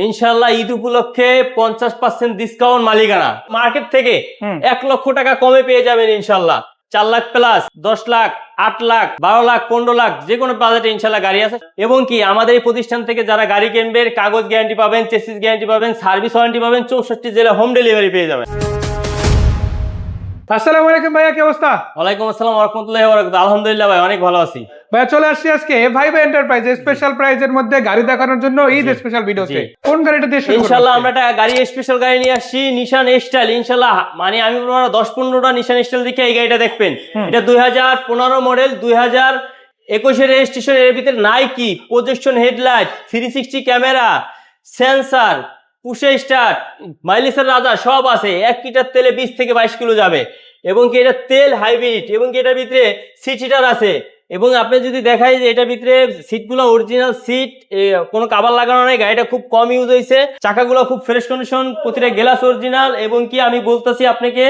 ইনশাল্লাহ ঈদ উপলক্ষে 50% ডিসকাউন্ট মালিকানা মার্কেট থেকে 1 লক্ষ টাকা কমে পেয়ে যাবেন ইনশাল্লাহ। 4 লাখ প্লাস, 10 লাখ, 8 লাখ, 12 লাখ, 15 লাখ যে কোনো বাজেটে ইনশাল্লাহ গাড়ি আছে। এবং কি আমাদের এই প্রতিষ্ঠান থেকে যারা গাড়ি কিনবে কাগজ গ্যারান্টি পাবেন, চেসিস গ্যারান্টি পাবেন, সার্ভিস ওয়ারেন্টি পাবেন, 64 জেলা হোম ডেলিভারি পেয়ে যাবেন। আসসালামু আলাইকুম ভাইয়া, কি অবস্থা? ওয়ালাইকুম আসসালাম ওয়া রাহমাতুল্লাহি ওয়া বারাকাতুহু। আলহামদুলিল্লাহ ভাই, অনেক ভালো আছি ভাইয়া চলে আসছি আজকে ভাইবা এন্টারপ্রাইজে স্পেশাল প্রাইজের মধ্যে গাড়ি দেখানোর জন্য ঈদ স্পেশাল ভিডিওতে। কোন গাড়িটা দিয়ে শুরু করব? ইনশাআল্লাহ আমরা একটা গাড়ি স্পেশাল গাড়ি নিয়ে আসছি, নিশান স্টাইল। ইনশাআল্লাহ মানে আমি বলবো 10-15টা নিশান স্টাইল দেখে এই গাড়িটা দেখবেন। এটা 2015 মডেল, 2021 এর রেজিস্ট্রেশন। এর ভিতরে নাইকি projection headlight, 360 camera, sensor, push start, মাইলেজের রাজা সব আছে। 1 লিটার তেলে 20 থেকে 22 কিলো যাবে। এবং কি এটা তেল হাইব্রিড, এবং কি এটার ভিতরে সিট হিটার আছে। এবং আপনি যদি দেখাই যে এটার ভিতরে সিটগুলো অরিজিনাল সিট, কোনো কাভার লাগানো নেই। গাড়িটা খুব কম ইউজ হয়েছে, চাকাগুলো খুব ফ্রেশ কন্ডিশন, প্রতিটা গ্লাস অরিজিনাল। এবং কি আমি বলতেছি আপনাকে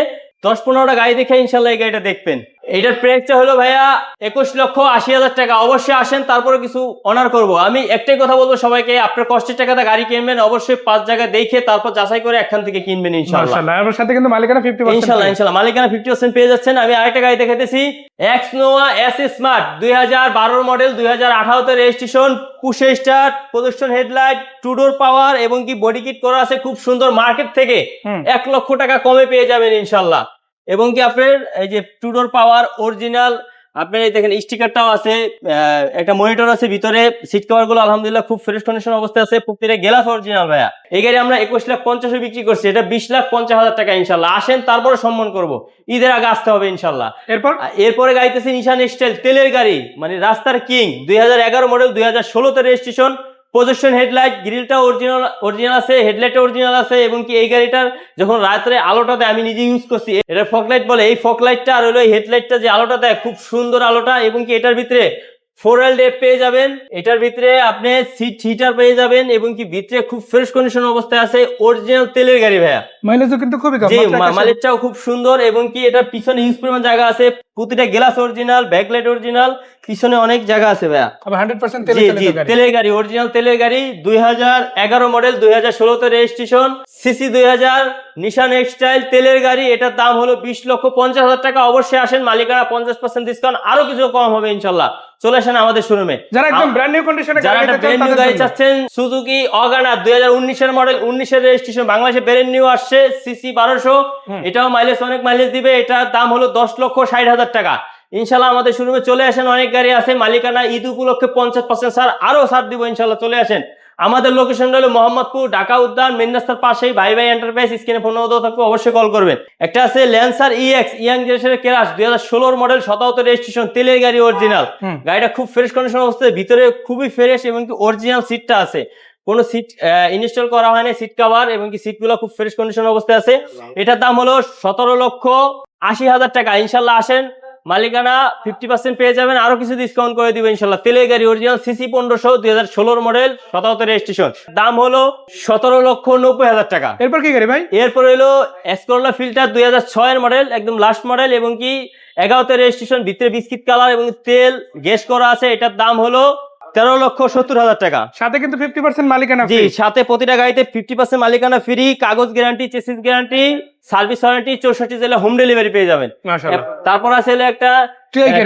10-15টা গাড়ি দেখে ইনশাল্লাহ এই গাড়িটা দেখবেন। এটার প্রাইসটা হলো ভাইয়া 21,80,000 টাকা। অবশ্যই আসেন, তারপরে কিছু অনার করব। আমি একটাই কথা বলবো সবাইকে, আপনার কষ্টের টাকাতে গাড়ি কিনবেন অবশ্যই 5 জায়গায় দেখে তারপর যাচাই করে এখান থেকে কিনবেন ইনশাআল্লাহ। মাশাআল্লাহ, এর সাথে কিন্তু মালিকানা 50% ইনশাআল্লাহ মালিকানা 50% পেয়ে যাচ্ছেন। আমি আরেকটা গাড়ি দেখাইতেছি, এক্সনোয়া এস স্মার্ট, 2012 মডেল, 2018 তে registration, push start, projection headlight, two door power, এবং কি বডি কিট করা আছে খুব সুন্দর। মার্কেট থেকে 1 লক্ষ টাকা কমে পেয়ে যাবেন ইনশাআল্লাহ। এবং কি আপনার এই যে টু ডোর পাওয়ার অরিজিনাল, আপনার এই দেখেন স্টিকারটাও আছে, একটা মনিটর আছে ভিতরে। সিট কভার গুলো আলহামদুলিল্লাহ খুব ফ্রেশ কন্ডিশন অবস্থায় আছে, প্রত্যেকটা গ্লাস অরিজিনাল ভাইয়া। এই গাড়ি আমরা 21,50,000 বিক্রি করছি, এটা 20,50,000 টাকা ইনশাল্লাহ। আসেন তারপরে সম্মান করব, ঈদের আগে আসতে হবে ইনশাল্লাহ। এরপরে গাড়িতেছি নিশান স্টাইল, তেলের গাড়ি, মানে রাস্তার কিং, 2011 মডেল, 2016 তে রেজিস্ট্রেশন, প্রজেকশন হেডলাইট, গ্রিলটা অরিজিনাল আছে, হেডলাইটটা অরিজিনাল আছে। এবং কি এই গাড়িটার যখন রাত্রে আলোটা দেয়, আমি নিজে ইউজ করছি, এটা ফগ লাইট বলে, এই ফগ লাইটটা আর হলো এই হেডলাইটটা যে আলোটা দেয় খুব সুন্দর আলোটা। এবং কি এটার ভিতরে 4L পেয়ে যাবেন, এটার ভিতরে আপনি সিট হিটার পেয়ে যাবেন। এবং কি ভিতরে খুব ফ্রেশ কন্ডিশন অবস্থায় আছে, অরিজিনাল তেলের গাড়ি ভাইয়া। মাইলেজও কিন্তু খুবই কম, মাইলেজটাও খুব সুন্দর। এবং কি এটার পিছনে হিউজ পরিমাণ জায়গা আছে, প্রতিটা গ্লাস অরিজিনাল, ব্যাকলাইট অরিজিনাল, পিছনে অনেক জায়গা আছে ভাইয়া। 100% তেলের গাড়ি, অরিজিনাল তেলের গাড়ি, 2011 মডেল, 2016 তে রেজিস্ট্রেশন, সিসি 2000, নিশান স্টাইল, তেলের গাড়ি। এটার দাম হলো 20,50,000 টাকা। অবশ্যই আসেন, মালিকানা 50% ডিসকাউন্ট, আরো কিছু কম হবে ইনশাল্লাহ। চলে আসেন আমাদের শোরুমে। যারা একদম ব্র্যান্ড নিউ কন্ডিশনে গাড়ি চাচ্ছেন, সুজুকি অগানা 2019 এর মডেল, 19 এর রেজিস্ট্রেশন, বাংলাদেশে ব্র্যান্ড নিউ আসছে, সিসি 1200, এটাও মাইলেজ অনেক মাইলেজ দিবে। এটার দাম হলো 10,60,000 টাকা। ইনশাল্লাহ আমাদের শোরুমে চলে আসেন, অনেক গাড়ি আছে। মালিকানা ঈদ উপলক্ষে 50% স্যার, আরো ছাড় দিব ইনশাল্লাহ। চলে আসেন, আমাদের লোকেশন হলো মোহাম্মদপুর, ঢাকা উদ্যান, মেন রাস্তার পাশেই ভাইবা এন্টারপ্রাইজ। স্ক্রিনে ফোন নাম্বার থাকবে, অবশ্যই কল করবেন। একটা আছে ল্যান্সার ইএক্স, ইয়াং জেনারেশনের ক্রাশ, 2016 মডেল, 17 তে রেজিস্ট্রেশন, তেলের গাড়ি অরিজিনাল। গাড়িটা খুব ফ্রেশ কন্ডিশন অবস্থায়, ভিতরে খুবই ফ্রেশ। এবং কি অরিজিনাল সিটটা আছে, কোনো সিট ইনস্টল করা হয়নি, সিট কভার। এবং কি সিটগুলো খুব ফ্রেশ কন্ডিশন অবস্থায় আছে। এটার দাম হলো 17,80,000 টাকা। ইনশাল্লাহ আসেন, মালিকানা 50% পেয়ে যাবেন, আরো কিছু ডিসকাউন্ট করে দিবে ইনশাল্লাহ। তেলের গাড়ি অরিজিনাল, সিসি 1500, 2016 মডেল, 17 তে রেজিস্ট্রেশন, দাম হলো 17,90,000 টাকা। এরপর কি গাড়ি ভাই? এরপর হলো এসকোরলা ফিল্টার, 2006 এর মডেল, একদম লাস্ট মডেল। এবং কি 11 তে রেজিস্ট্রেশন, ভিতরে বিস্কিট কালার, এবং তেল গ্যাস করা আছে। এটার দাম হলো 13,70,000 টাকা। সাথে কিন্তু 50% মালিকানা ফ্রি। সাথে প্রতিটা গাড়িতে 50% মালিকানা ফ্রি, কাগজ guarantee, chassis guarantee, service warranty, 64 জেলা হোম ডেলিভারি পেয়ে যাবেন। মাশাআল্লাহ। তারপর আছে একটা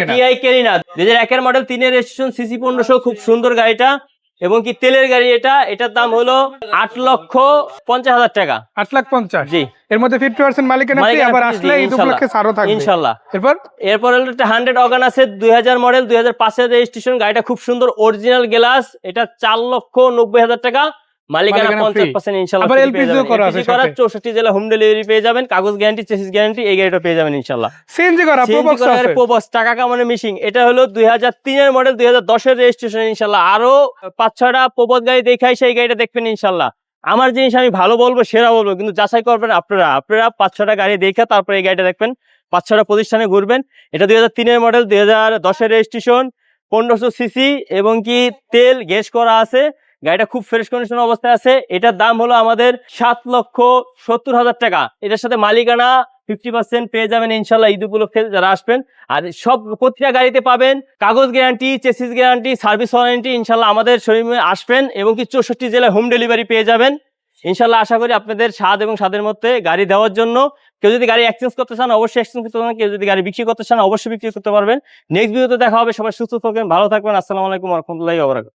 টিআই কেরিনা, 2001 এর মডেল, 3 এর রেজিস্ট্রেশন, সিসি 1500, খুব সুন্দর গাড়িটা। এবং কি তেলের গাড়ি এটার দাম হলো 8,50,000 টাকা। 8,50,000। জি, এর মধ্যে 50% মালিকানা ফ্রি, আবার আসলে ঈদ উপলক্ষে ছাড়ও থাকবে ইনশাআল্লাহ। এরপর হলো একটা 100 অগান আছে, 2000 মডেল, 2005 এর রেজিস্ট্রেশন। গাড়িটা খুব সুন্দর, অরিজিনাল গ্লাস। এটা 4,90,000 টাকা। মালিকানা 50% ইনশাআল্লাহ। আবার এলপিজিও করা আছে, 64 জেলা হোম ডেলিভারি পেয়ে যাবেন, কাগজ গ্যারান্টি, চেসিস গ্যারান্টি, এই গাড়িটা পেয়ে যাবেন ইনশাআল্লাহ। সিএনজি করা প্রবক্স, টাকা কামানোর মেশিন। এটা হলো 2003 এর মডেল, 2010 এর রেজিস্ট্রেশন ইনশাআল্লাহ। আরো 5-6টা প্রবক্স গাড়ি দেখাই, সেই গাড়িটা দেখবেন ইনশাআল্লাহ। আমার জিনিস আমি ভালো বলবো, সেরা বলবো, কিন্তু যাচাই করবেন আপনারা 5-6টা গাড়ি দেখে তারপরে এই গাড়িটা দেখবেন। 5-6টা প্রতিষ্ঠানে ঘুরবেন। এটা 2003 এর মডেল, 2010 এর রেজিস্ট্রেশন, 1500 সিসি, এবং কি তেল গ্যাস করা আছে। গাড়িটা খুব ফ্রেশ কন্ডিশন অবস্থায় আছে। এটার দাম হলো আমাদের 7,70,000 টাকা। এটার সাথে মালিকানা 50% পেয়ে যাবেন ইনশাল্লাহ ঈদ উপলক্ষে যারা আসবেন। আর সব প্রতিটা গাড়িতে পাবেন কাগজ guarantee, chassis guarantee, service warranty. ইনশাল্লাহ আমাদের শোরুমে আসবেন এবং কি 64 জেলায় হোম ডেলিভারি পেয়ে যাবেন। ইনশাল্লাহ আশা করি আপনাদের স্বাদ এবং স্বাদের মধ্যে গাড়ি দেওয়ার জন্য। কেউ যদি গাড়ি এক্সচেঞ্জ করতে চান অবশ্যই এক্সচেঞ্জ করতে পারবেন, কেউ যদি গাড়ি বিক্রি করতে চান অবশ্যই বিক্রি করতে পারবেন। নেক্সট ভিডিওতে দেখা হবে। সবাই সুস্থ থাকবেন, ভালো থাকবেন। আসসালামু আলাইকুম ওয়া রাহমাতুল্লাহি ওয়া বারাকাতুহু।